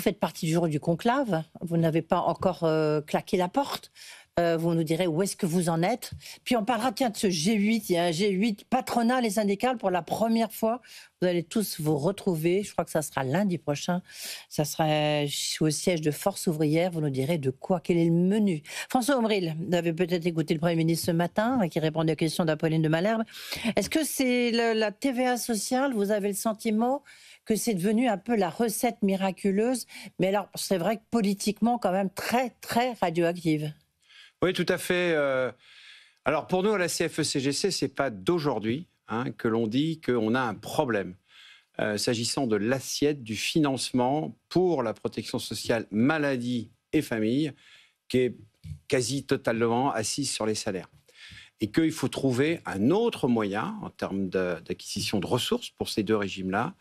faites partie du jury du conclave, vous n'avez pas encore claqué la porte. Vous nous direz où est-ce que vous en êtes. Puis on parlera, tiens, de ce G8. Il y a un G8 patronal et syndical pour la première fois. Vous allez tous vous retrouver. Je crois que ça sera lundi prochain. Ça sera au siège de Force ouvrière. Vous nous direz de quoi, quel est le menu. François Omril, vous avez peut-être écouté le Premier ministre ce matin qui répondait aux questions d'Apolline de Malherbe. Est-ce que c'est la TVA sociale? Vous avez le sentiment que c'est devenu un peu la recette miraculeuse? Mais alors, c'est vrai que politiquement, quand même, très, très radioactive. Oui, tout à fait. Alors pour nous, à la CFE-CGC, ce n'est pas d'aujourd'hui que l'on dit qu'on a un problème s'agissant de l'assiette du financement pour la protection sociale maladie et famille, qui est quasi totalement assise sur les salaires. Et qu'il faut trouver un autre moyen en termes d'acquisition de ressources pour ces deux régimes-là,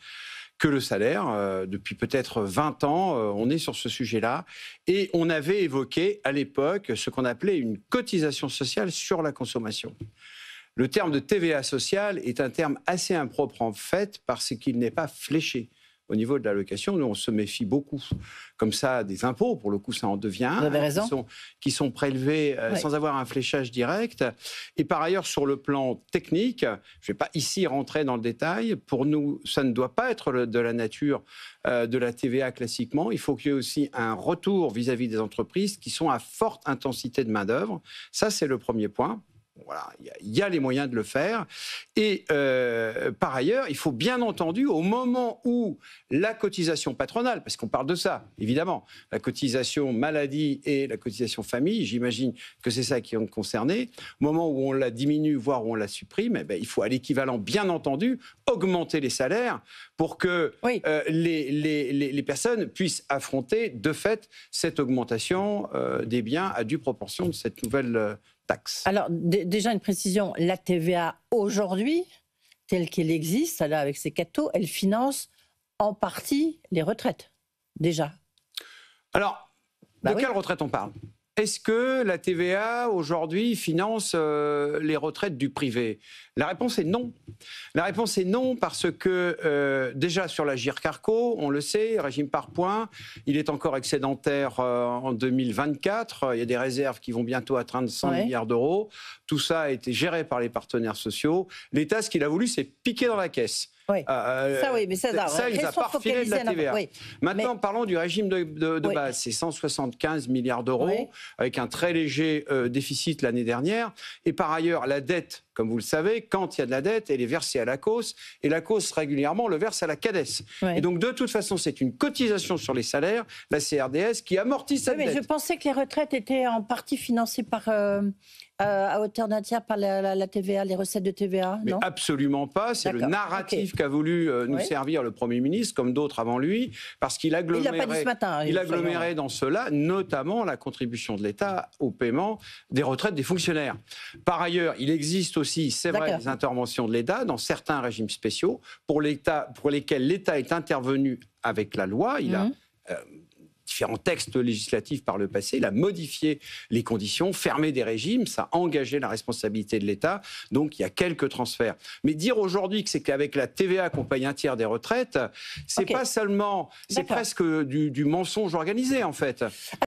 que le salaire. Depuis peut-être 20 ans, on est sur ce sujet-là. Et on avait évoqué à l'époque ce qu'on appelait une cotisation sociale sur la consommation. Le terme de TVA sociale est un terme assez impropre en fait parce qu'il n'est pas fléché. Au niveau de l'allocation, nous, on se méfie beaucoup, comme ça, des impôts. Pour le coup, ça en devient Vous avez raison. Qui sont prélevés sans avoir un fléchage direct. Et par ailleurs, sur le plan technique, je ne vais pas ici rentrer dans le détail. Pour nous, ça ne doit pas être de la nature de la TVA classiquement. Il faut qu'il y ait aussi un retour vis-à-vis des entreprises qui sont à forte intensité de main-d'œuvre. Ça, c'est le premier point. Voilà, il y a les moyens de le faire. Et par ailleurs, il faut bien entendu, au moment où la cotisation patronale, parce qu'on parle de ça, évidemment, la cotisation maladie et la cotisation famille, j'imagine que c'est ça qui est concerné, au moment où on la diminue, voire où on la supprime, eh bien, il faut à l'équivalent, bien entendu, augmenter les salaires pour que les personnes puissent affronter, de fait, cette augmentation des biens à due proportion de cette nouvelle taxe. Alors, déjà une précision, la TVA aujourd'hui, telle qu'elle existe, là, avec ses 4 taux, elle finance en partie les retraites, déjà. Alors, de quelle retraite on parle ? Est-ce que la TVA, aujourd'hui, finance les retraites du privé ? La réponse est non. La réponse est non parce que, déjà, sur l'Agirc Arrco, on le sait, régime par points, il est encore excédentaire en 2024. Il y a des réserves qui vont bientôt atteindre 100 milliards d'euros. Tout ça a été géré par les partenaires sociaux. L'État, ce qu'il a voulu, c'est piquer dans la caisse. Oui. Ça, oui, mais ça il ne va pas refiler de la TVA. Oui. Maintenant, parlons du régime de base. C'est 175 milliards d'euros, avec un très léger déficit l'année dernière. Et par ailleurs, la dette, comme vous le savez, quand il y a de la dette, elle est versée à l'ACOSS, et l'ACOSS, régulièrement, le verse à la CADES. Et donc, de toute façon, c'est une cotisation sur les salaires, la CRDS, qui amortit cette dette. Mais je pensais que les retraites étaient en partie financées par... à hauteur d'un tiers par la TVA, les recettes de TVA, mais non ? Absolument pas. C'est le narratif qu'a voulu nous servir le Premier ministre, comme d'autres avant lui, parce qu'il agglomérait, il l'a pas dit ce matin, il agglomérait dans cela, notamment la contribution de l'État au paiement des retraites des fonctionnaires. Par ailleurs, il existe aussi, c'est vrai, des interventions de l'État dans certains régimes spéciaux pour lesquels l'État est intervenu avec la loi. Il a différents textes législatifs par le passé, il a modifié les conditions, fermé des régimes, ça a engagé la responsabilité de l'État, donc il y a quelques transferts. Mais dire aujourd'hui que c'est qu'avec la TVA qu'on paye un tiers des retraites, c'est pas seulement, c'est presque du mensonge organisé en fait.